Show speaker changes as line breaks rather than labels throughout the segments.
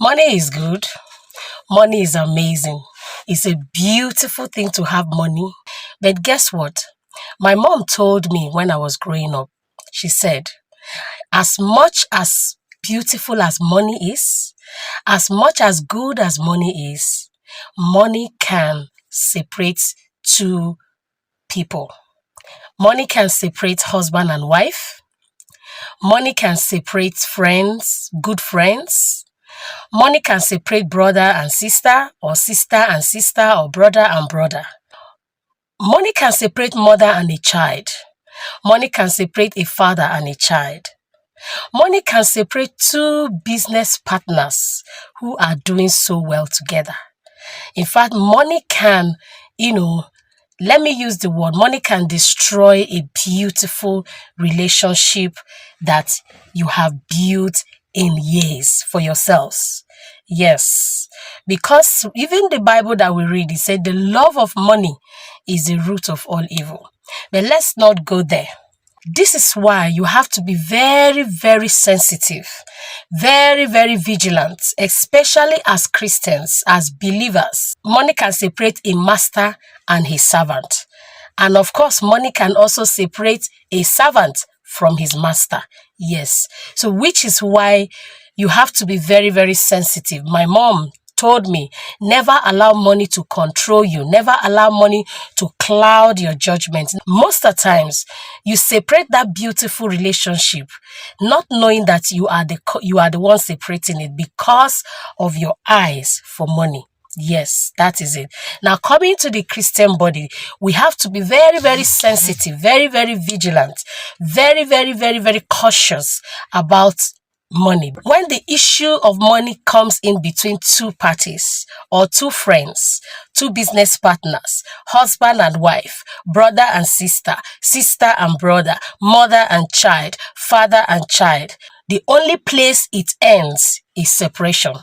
Money is good. Money is amazing. It's a beautiful thing to have money. But guess what? My mom told me when I was growing up, she said, as much as beautiful as money is, as much as good as money can separate two people. Money can separate husband and wife. Money can separate friends, good friends. Money can separate brother and sister, or brother and brother. Money can separate mother and a child. Money can separate a father and a child. Money can separate two business partners who are doing so well together. In fact, money can, let me use the word, money can destroy a beautiful relationship that you have built in years for yourselves. Yes, because even the Bible that we read, it said the love of money is the root of all evil. But let's not go there. This is why you have to be very, very sensitive, very, very vigilant, especially as Christians, as believers. Money can separate a master and his servant. And of course, money can also separate a servant from his master. Yes. So which is why you have to be very, very sensitive. My mom told me, never allow money to control you. Never allow money to cloud your judgment. Most of the times, you separate that beautiful relationship, not knowing that you are the one separating it because of your eyes for money. Yes, that is it. Now, coming to the Christian body, we have to be very, very sensitive, very, very vigilant, very, very, very, very cautious about money. When the issue of money comes in between two parties or two friends, two business partners, husband and wife, brother and sister, sister and brother, mother and child, father and child, the only place it ends is separation.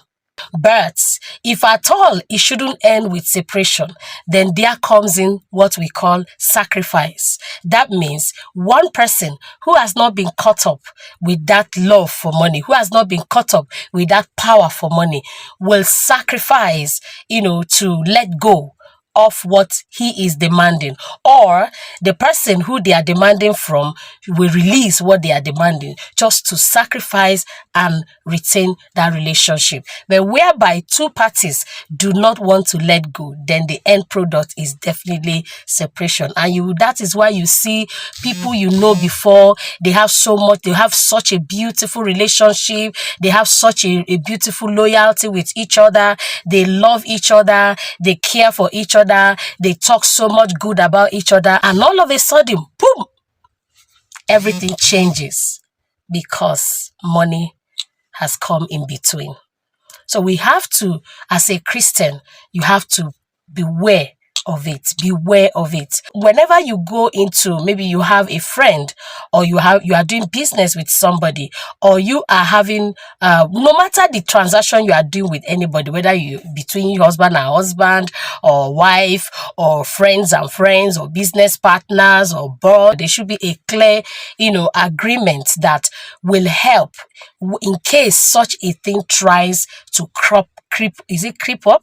But if at all it shouldn't end with separation, then there comes in what we call sacrifice. That means one person who has not been caught up with that love for money, who has not been caught up with that power for money, will sacrifice, to let go of what he is demanding, or the person who they are demanding from will release what they are demanding just to sacrifice and retain that relationship. But whereby two parties do not want to let go, then the end product is definitely separation. And that is why you see people before, they have such a beautiful relationship, they have such a beautiful loyalty with each other, they love each other, they care for each other, they talk so much good about each other, and all of a sudden, boom, everything changes because money has come in between. So we have to, as a Christian, you have to beware of it. Beware of it. Whenever you go into, maybe you have a friend, or you are doing business with somebody, or you are having, no matter the transaction you are doing with anybody, whether between husband and husband, or wife, or friends and friends, or business partners, or board, there should be a clear, agreement that will help in case such a thing tries to creep up?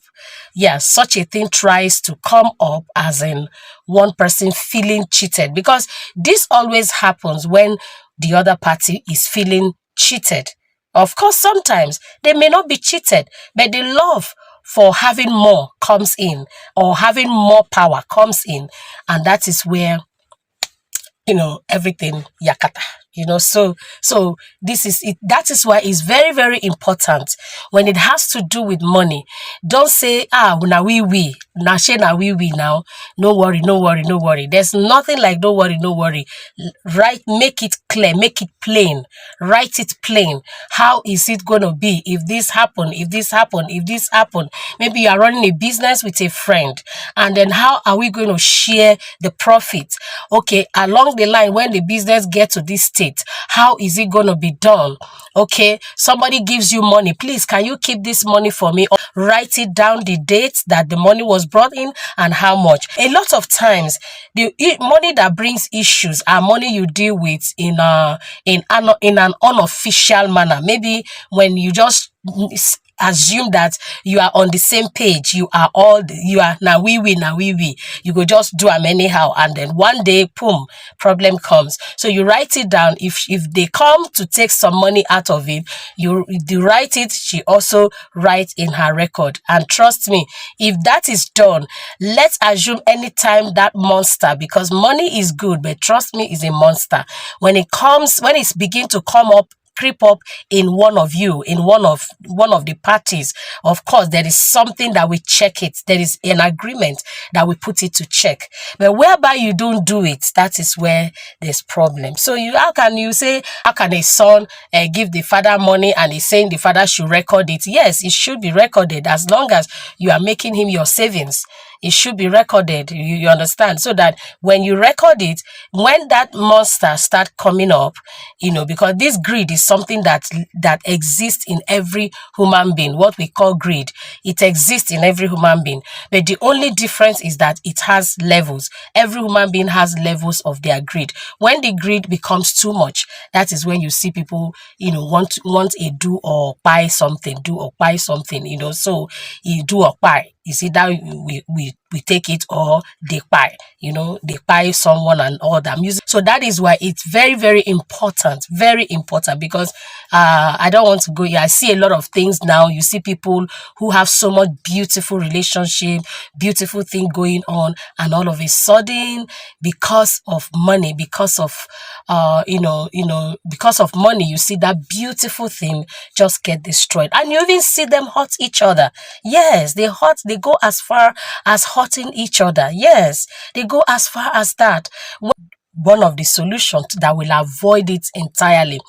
Yeah, such a thing tries to come up, as in one person feeling cheated, because this always happens when the other party is feeling cheated. Of course, sometimes they may not be cheated, but the love for having more comes in, or having more power comes in, and that is where everything yakata. So this is it. That is why it's very, very important when it has to do with money. Don't say, now we now. No worry. There's nothing like no worry. Right? Make it clear, make it plain. Write it plain. How is it gonna be if this happen? Maybe you are running a business with a friend, and then how are we going to share the profit? Okay, along the line, when the business gets to this stage, how is it going to be done? Okay, somebody gives you money. Please, can you keep this money for me? Or write it down, the date that the money was brought in and how much. A lot of times, the money that brings issues are money you deal with in an unofficial manner. Maybe when you just assume that you are on the same page. You are now we. You go just do them anyhow, and then one day, boom, problem comes. So you write it down. If they come to take some money out of it, you write it. She also writes in her record. And trust me, if that is done, let's assume anytime that monster, because money is good, but trust me, is a monster. When it's begin to come up, creep up in one of the parties, of course there is something that we check it. There is an agreement that we put it to check. But whereby you don't do it, that is where there's problem. So how can a son give the father money and he's saying the father should record it? Yes, it should be recorded. As long as you are making him your savings, it should be recorded. You understand? So that when you record it, when that monster start coming up, because this greed is something that exists in every human being. What we call greed, it exists in every human being. But the only difference is that it has levels. Every human being has levels of their greed. When the greed becomes too much, that is when you see people, want a do or buy something, so you do or buy. You see that we take it, or they buy, they buy someone and all that music. So that is why it's very, very important, because I don't want to go here. I see a lot of things now. You see people who have so much beautiful relationship, beautiful thing going on, and all of a sudden, because of money, because of money, you see that beautiful thing just get destroyed. And you even see them hurt each other. Yes, they go as far as hurting each other. Yes, they go as far as that. One of the solutions that will avoid it entirely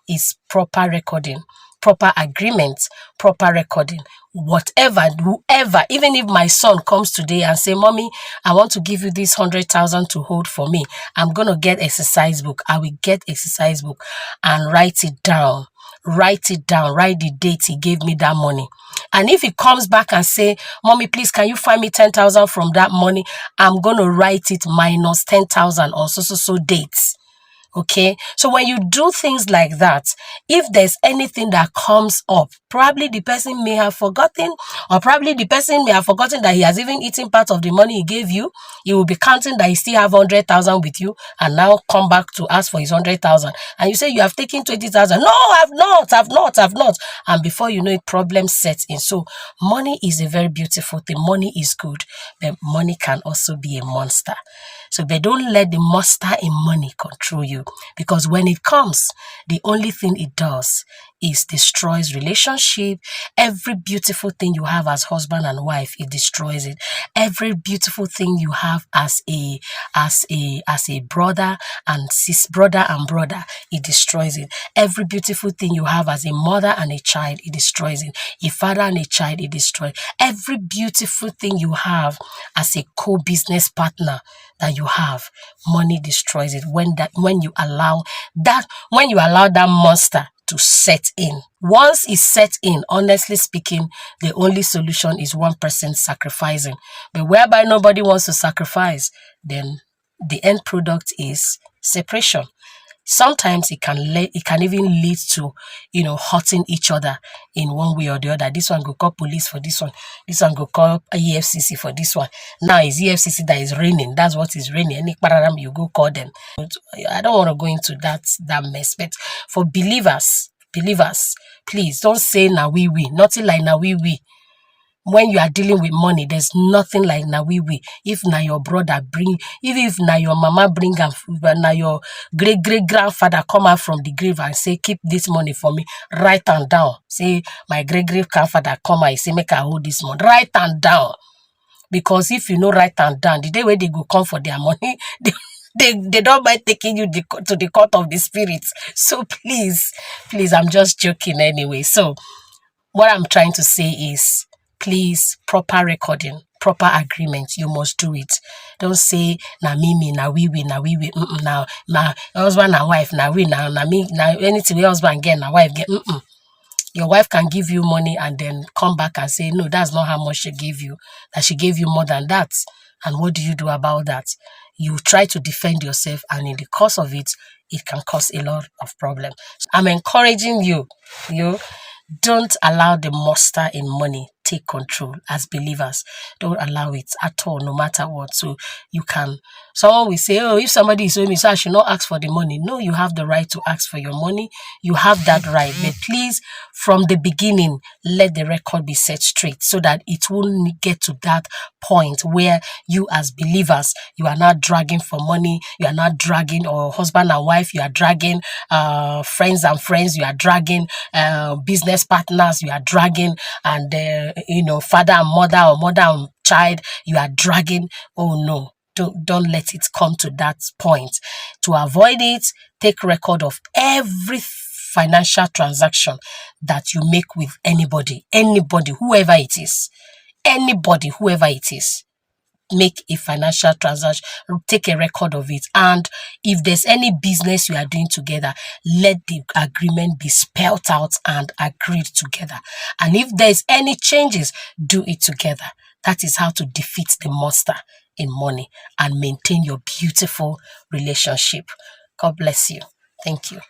is proper recording, proper agreements, proper recording. Whoever, even if my son comes today and say, "Mommy, I want to give you this 100,000 to hold for me. I'm going to get exercise book." I will get exercise book and write it down. Write the date he gave me that money. And if he comes back and say, "Mommy, please, can you find me 10,000 from that money?" I'm going to write it minus 10,000 on so dates. Okay, so when you do things like that, if there's anything that comes up, probably the person may have forgotten, or probably the person may have forgotten that he has even eaten part of the money he gave you. He will be counting that he still have 100,000 with you, and now come back to ask for his 100,000. And you say you have taken 20,000. No, I've not. And before you know it, problem sets in. So money is a very beautiful thing. Money is good, but money can also be a monster. So they don't let the monster in money control you, because when it comes, the only thing it does is destroys relationship. Every beautiful thing you have as husband and wife, it destroys it. Every beautiful thing you have as a brother and brother, it destroys it. Every beautiful thing you have as a mother and a child, it destroys it. A father and a child, it destroys. Every beautiful thing you have as a co-business partner that you have, money destroys it. When you allow that monster to set in. Once it's set in, honestly speaking, the only solution is one person sacrificing. But whereby nobody wants to sacrifice, then the end product is separation. Sometimes it can even lead to, hurting each other in one way or the other. This one go call police for this one. This one go call EFCC for this one. Now it's EFCC that is raining. That's what is raining. Any pararam, you go call them. I don't want to go into that mess. But for believers, please don't say na we. Nothing like na we. When you are dealing with money, there's nothing like na we. If na your brother bring, even if na your mama bring, na your great grandfather come out from the grave and say, "Keep this money for me," write am down. Say, "My great grandfather come out, say, make I hold this money." Write am down. Because if you know write am down, the day when they go come for their money, they don't mind taking you to the court of the spirits. So please, I'm just joking anyway. So what I'm trying to say is, please, proper recording, proper agreement. You must do it. Don't say na me, na we. Now, na husband and wife, na we, na me, na anything we husband get, na wife get. Your wife can give you money and then come back and say, "No, that's not how much she gave you. That she gave you more than that." And what do you do about that? You try to defend yourself, and in the course of it, it can cause a lot of problems. I'm encouraging you, Don't allow the monster in money take control. As believers, don't allow it at all, no matter what. So you can, someone will say, oh, if somebody is owing me, so I should not ask for the money. No, you have the right to ask for your money. You have that right. But please, from the beginning, let the record be set straight so that it won't get to that point where you as believers, you are not dragging for money, you are not dragging, or husband and wife, you are dragging, friends and friends, you are dragging, business partners, you are dragging, and father and mother, or mother and child, you are dragging. Oh no, don't let it come to that point. To avoid it, take record of every financial transaction that you make with anybody, whoever it is, make a financial transaction, take a record of it. And if there's any business you are doing together, let the agreement be spelled out and agreed together. And if there's any changes, do it together. That is how to defeat the monster in money and maintain your beautiful relationship. God bless you. Thank you.